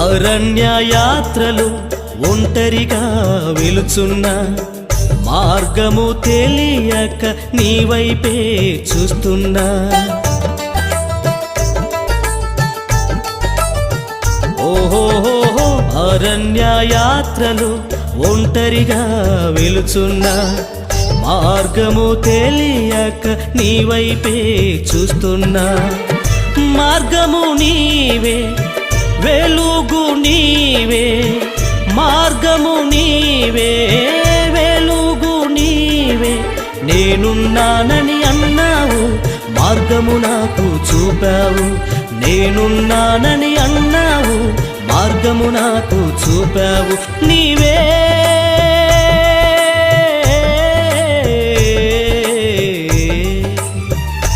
అరణ్య యాత్రలు ఒంటరిగా వెలుచున్నా మార్గము తెలియక నీ వైపే చూస్తున్నా ఓహోహో అరణ్య యాత్రలు ఒంటరిగా వెలుచున్నా మార్గము తెలియక నీ వైపే చూస్తున్నా మార్గము నీవే వెలుగు నీవే మార్గము నీవే వెలుగు నీవే నేనున్నానని అన్నావు మార్గము నాకు చూపావు నేనున్నానని అన్నావు మార్గము నాకు చూపావు నీవే